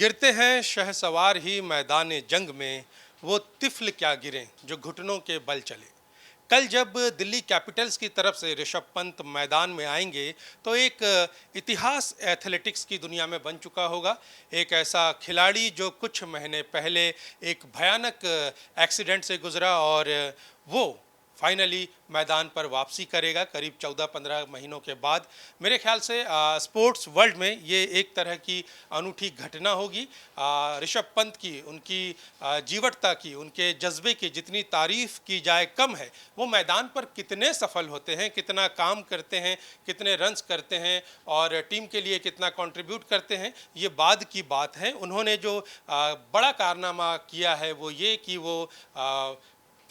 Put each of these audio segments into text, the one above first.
गिरते हैं शहसवार ही मैदान जंग में, वो तिफ़्ल क्या गिरें जो घुटनों के बल चले। कल जब दिल्ली कैपिटल्स की तरफ से ऋषभ पंत मैदान में आएंगे तो एक इतिहास एथलेटिक्स की दुनिया में बन चुका होगा। एक ऐसा खिलाड़ी जो कुछ महीने पहले एक भयानक एक्सीडेंट से गुजरा और वो फाइनली मैदान पर वापसी करेगा करीब 14-15 महीनों के बाद। मेरे ख्याल से स्पोर्ट्स वर्ल्ड में ये एक तरह की अनूठी घटना होगी। ऋषभ पंत की, उनकी जीवटता की, उनके जज्बे की जितनी तारीफ की जाए कम है। वो मैदान पर कितने सफल होते हैं, कितना काम करते हैं, कितने रन्स करते हैं और टीम के लिए कितना कंट्रीब्यूट करते हैं, ये बाद की बात है। उन्होंने जो बड़ा कारनामा किया है वो ये कि वो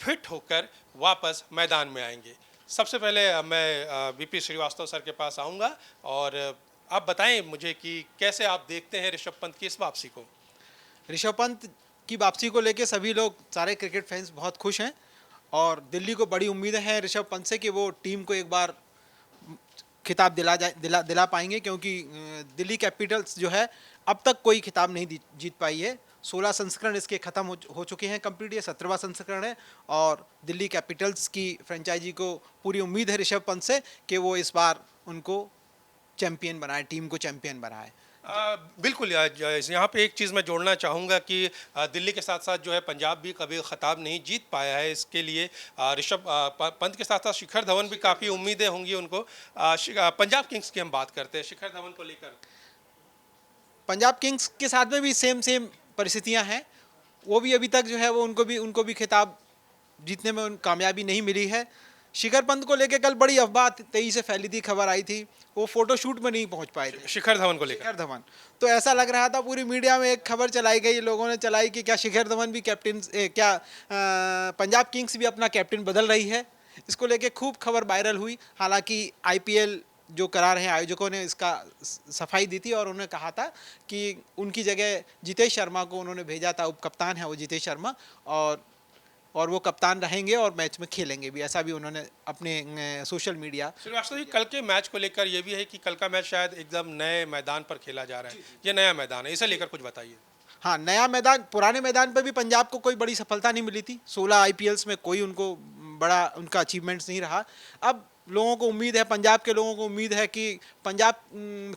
फिट होकर वापस मैदान में आएंगे। सबसे पहले मैं बीपी श्रीवास्तव सर के पास आऊँगा और आप बताएं मुझे कि कैसे आप देखते हैं ऋषभ पंत की इस वापसी को। ऋषभ पंत की वापसी को लेके सभी लोग, सारे क्रिकेट फैंस बहुत खुश हैं और दिल्ली को बड़ी उम्मीदें हैं ऋषभ पंत से कि वो टीम को एक बार खिताब दिला पाएंगे, क्योंकि दिल्ली कैपिटल्स जो है अब तक कोई खिताब नहीं जीत पाई है। 16 संस्करण इसके ख़त्म हो चुके हैं कंप्लीट, ये 17वां संस्करण है और दिल्ली कैपिटल्स की फ्रेंचाइजी को पूरी उम्मीद है ऋषभ पंत से कि वो इस बार उनको चैंपियन बनाए, टीम को चैंपियन बनाए। बिल्कुल। यहाँ पे एक चीज़ मैं जोड़ना चाहूँगा कि दिल्ली के साथ साथ जो है पंजाब भी कभी खिताब नहीं जीत पाया है। इसके लिए ऋषभ पंत के साथ साथ शिखर धवन भी काफ़ी उम्मीदें होंगी उनको। पंजाब किंग्स की हम बात करते हैं, शिखर धवन को लेकर। पंजाब किंग्स के साथ में भी सेम परिस्थितियां हैं। वो भी अभी तक जो है वो उनको भी खिताब जीतने में कामयाबी नहीं मिली है। शिखर पंत को लेकर कल बड़ी अफवाह तेजी से फैली थी, खबर आई थी, वो फोटोशूट में नहीं पहुंच पाए थे। शिखर धवन को लेकर, शिखर धवन तो ऐसा लग रहा था, पूरी मीडिया में एक खबर चलाई गई, लोगों ने चलाई कि क्या शिखर धवन भी कैप्टन, क्या पंजाब किंग्स भी अपना कैप्टन बदल रही है। इसको लेके खूब खबर वायरल हुई। हालांकि आईपीएल जो करा रहे हैं आयोजकों ने इसका सफाई दी थी और उन्होंने कहा था कि उनकी जगह जितेश शर्मा को उन्होंने भेजा था, उप कप्तान है वो जितेश शर्मा, और वो कप्तान रहेंगे और मैच में खेलेंगे भी, ऐसा भी उन्होंने अपने सोशल मीडिया। श्रीवास्तव जी, कल के मैच को लेकर ये भी है कि कल का मैच शायद एकदम नए मैदान पर खेला जा रहा है। ये नया मैदान है, इसे लेकर कुछ बताइए। हाँ, नया मैदान, पुराने मैदान पर भी पंजाब को कोई बड़ी सफलता नहीं मिली थी। 16 आईपीएल्स में कोई उनको बड़ा उनका अचीवमेंट्स नहीं रहा। अब लोगों को उम्मीद है, पंजाब के लोगों को उम्मीद है कि पंजाब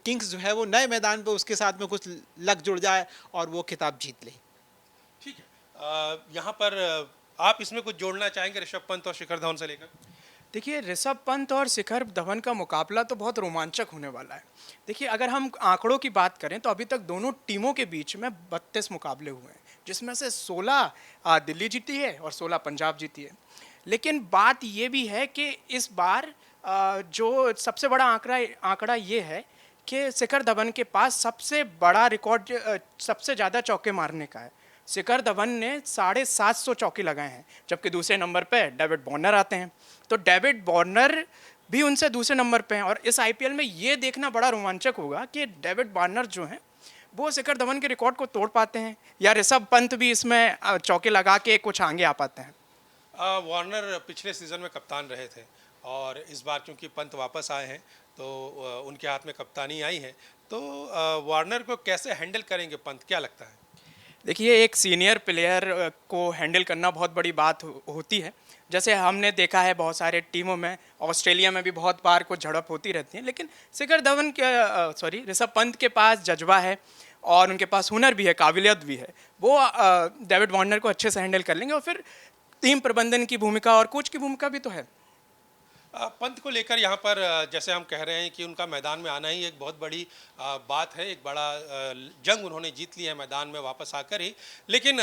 किंग्स जो है वो नए मैदान पर उसके साथ में कुछ लक जुड़ जाए और वो खिताब जीत ले। ठीक है, यहाँ पर आप इसमें कुछ जोड़ना चाहेंगे ऋषभ पंत और शिखर धवन से लेकर? देखिए, ऋषभ पंत और शिखर धवन का मुकाबला तो बहुत रोमांचक होने वाला है। देखिए, अगर हम आंकड़ों की बात करें तो अभी तक दोनों टीमों के बीच में 32 मुकाबले हुए हैं, जिसमें से 16 दिल्ली जीती है और 16 पंजाब जीती है। लेकिन बात ये भी है कि इस बार जो सबसे बड़ा आंकड़ा ये है कि शिखर धवन के पास सबसे बड़ा रिकॉर्ड सबसे ज़्यादा चौके मारने का है। शिखर धवन ने 750 चौके लगाए हैं, जबकि दूसरे नंबर पे डेविड वार्नर आते हैं। तो डेविड वार्नर भी उनसे दूसरे नंबर पे हैं और इस आईपीएल में ये देखना बड़ा रोमांचक होगा कि डेविड वार्नर जो हैं वो शिखर धवन के रिकॉर्ड को तोड़ पाते हैं या ऋषभ पंत भी इसमें चौके लगा के कुछ आगे आ पाते हैं। वार्नर पिछले सीज़न में कप्तान रहे थे और इस बार क्योंकि पंत वापस आए हैं तो उनके हाथ में कप्तानी आई है, तो वार्नर को कैसे हैंडल करेंगे पंत, क्या लगता है? देखिए, एक सीनियर प्लेयर को हैंडल करना बहुत बड़ी बात होती है। जैसे हमने देखा है बहुत सारे टीमों में, ऑस्ट्रेलिया में भी बहुत बार कुछ झड़प होती रहती है, लेकिन शिखर धवन के ऋषभ पंत के पास जज्बा है और उनके पास हुनर भी है, काबिलियत भी है। वो डेविड वार्नर को अच्छे से हैंडल कर लेंगे और फिर टीम प्रबंधन की भूमिका और कोच की भूमिका भी तो है। पंत को लेकर यहाँ पर जैसे हम कह रहे हैं कि उनका मैदान में आना ही एक बहुत बड़ी बात है, एक बड़ा जंग उन्होंने जीत ली है मैदान में वापस आकर ही। लेकिन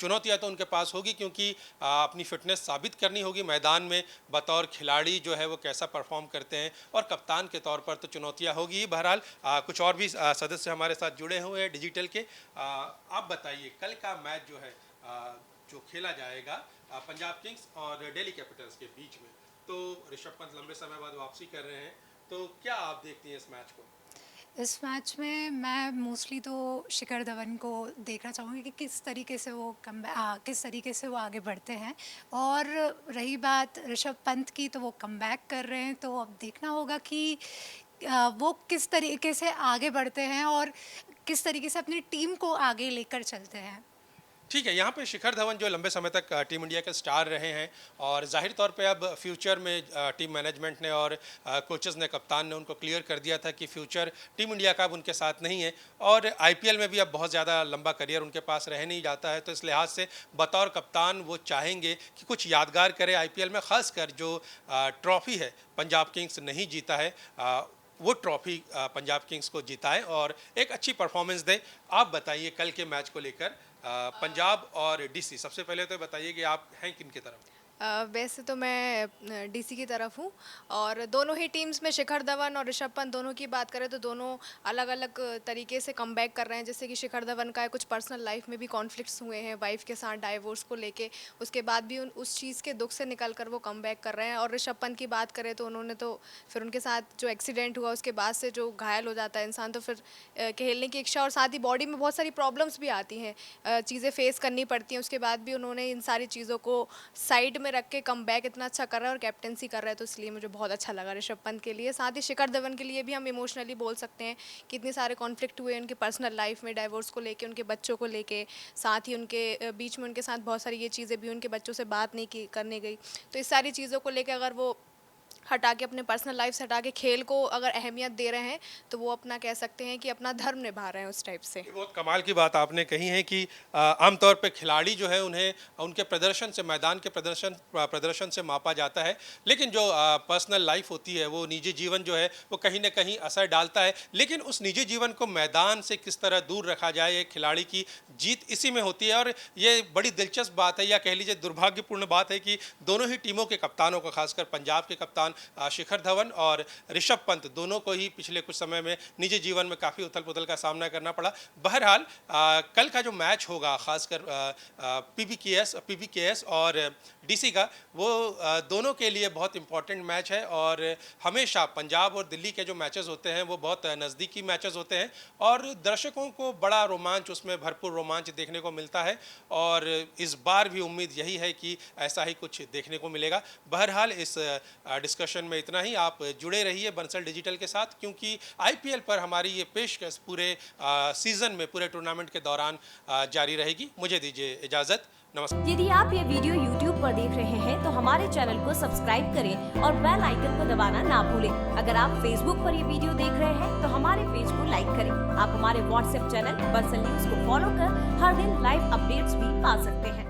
चुनौतियाँ तो उनके पास होगी क्योंकि अपनी फिटनेस साबित करनी होगी मैदान में। बतौर खिलाड़ी जो है वो कैसा परफॉर्म करते हैं और कप्तान के तौर पर तो चुनौतियाँ होगी ही। बहरहाल कुछ और भी सदस्य हमारे साथ जुड़े हुए हैं डिजिटल के। आप बताइए, कल का मैच जो है जो खेला जाएगा पंजाब किंग्स और दिल्ली कैपिटल्स के बीच में, तो ऋषभ पंत लंबे समय बाद वापसी कर रहे हैं, तो क्या आप देखती हैं इस मैच को? इस मैच में मैं मोस्टली तो शिखर धवन को देखना चाहूँगी कि किस तरीके से वो किस तरीके से वो आगे बढ़ते हैं। और रही बात ऋषभ पंत की, तो वो कमबैक कर रहे हैं, तो अब देखना होगा कि वो किस तरीके से आगे बढ़ते हैं और किस तरीके से अपनी टीम को आगे लेकर चलते हैं। ठीक है, यहाँ पे शिखर धवन जो लंबे समय तक टीम इंडिया के स्टार रहे हैं और जाहिर तौर पे अब फ्यूचर में टीम मैनेजमेंट ने और कोचेस ने, कप्तान ने उनको क्लियर कर दिया था कि फ्यूचर टीम इंडिया का अब उनके साथ नहीं है और आईपीएल में भी अब बहुत ज़्यादा लंबा करियर उनके पास रह नहीं जाता है। तो इस लिहाज से बतौर कप्तान वो चाहेंगे कि कुछ यादगार करे आईपीएल में, ख़ासकर जो ट्रॉफ़ी है पंजाब किंग्स नहीं जीता है, वो ट्रॉफ़ी पंजाब किंग्स को जीता है और एक अच्छी परफॉर्मेंस दे। आप बताइए कल के मैच को लेकर पंजाब और डीसी, सबसे पहले तो बताइए कि आप हैं किन की तरफ? वैसे तो मैं डीसी की तरफ हूँ और दोनों ही टीम्स में शिखर धवन और ऋषभ पंत दोनों की बात करें तो दोनों अलग अलग तरीके से कमबैक कर रहे हैं। जैसे कि शिखर धवन का कुछ पर्सनल लाइफ में भी कॉन्फ्लिक्ट्स हुए हैं वाइफ के साथ डाइवोर्स को लेके, उसके बाद भी उस चीज़ के दुख से निकल कर वो कमबैक कर रहे हैं। और ऋषभ पंत की बात करें तो उन्होंने तो फिर उनके साथ जो एक्सीडेंट हुआ उसके बाद से जो घायल हो जाता है इंसान तो फिर खेलने की इच्छा और साथ ही बॉडी में बहुत सारी प्रॉब्लम्स भी आती हैं, चीज़ें फेस करनी पड़ती हैं। उसके बाद भी उन्होंने इन सारी चीज़ों को साइड में रख के कमबैक इतना अच्छा कर रहा है और कैप्टेंसी कर रहा है, तो इसलिए मुझे बहुत अच्छा लगा ऋषभ पंत के लिए। साथ ही शिखर धवन के लिए भी हम इमोशनली बोल सकते हैं कि इतने सारे कॉन्फ्लिक्ट हुए उनके पर्सनल लाइफ में, डाइवोर्स को लेके, उनके बच्चों को लेके, साथ ही उनके बीच में उनके साथ बहुत सारी ये चीज़ें भी, उनके बच्चों से बात नहीं की करने गई। तो इस सारी चीज़ों को लेकर अगर वो हटा के अपने पर्सनल लाइफ से हटा के खेल को अगर अहमियत दे रहे हैं तो वो अपना कह सकते हैं कि अपना धर्म निभा रहे हैं उस टाइप से। बहुत कमाल की बात आपने कही है कि आमतौर पे खिलाड़ी जो है उन्हें उनके प्रदर्शन से, मैदान के प्रदर्शन से मापा जाता है, लेकिन जो पर्सनल लाइफ होती है, वो निजी जीवन जो है वो कहीं ना कहीं असर डालता है। लेकिन उस निजी जीवन को मैदान से किस तरह दूर रखा जाए, एक खिलाड़ी की जीत इसी में होती है। और ये बड़ी दिलचस्प बात है या कह लीजिए दुर्भाग्यपूर्ण बात है कि दोनों ही टीमों के कप्तानों को, खासकर पंजाब के कप्तान शिखर धवन और ऋषभ पंत, दोनों को ही पिछले कुछ समय में निजी जीवन में काफ़ी उथल पुथल का सामना करना पड़ा। बहरहाल कल का जो मैच होगा, खासकर पीबीकेएस और डीसी का, वो दोनों के लिए बहुत इंपॉर्टेंट मैच है। और हमेशा पंजाब और दिल्ली के जो मैचेस होते हैं वो बहुत नज़दीकी मैचेस होते हैं और दर्शकों को बड़ा रोमांच, उसमें भरपूर रोमांच देखने को मिलता है और इस बार भी उम्मीद यही है कि ऐसा ही कुछ देखने को मिलेगा। बहरहाल इस डिस्कशन में इतना ही। आप जुड़े रहिए बंसल डिजिटल के साथ, क्योंकि आईपीएल पर हमारी ये पेशकश पूरे सीज़न में, पूरे टूर्नामेंट के दौरान जारी रहेगी। मुझे दीजिए इजाज़त, नमस्कार। यदि आप ये वीडियो YouTube पर देख रहे हैं तो हमारे चैनल को सब्सक्राइब करें और बेल आइकन को दबाना ना भूलें। अगर आप Facebook पर ये वीडियो देख रहे हैं तो हमारे पेज को लाइक करें। आप हमारे WhatsApp चैनल बंसल न्यूज को फॉलो कर हर दिन लाइव अपडेट्स भी पा सकते हैं।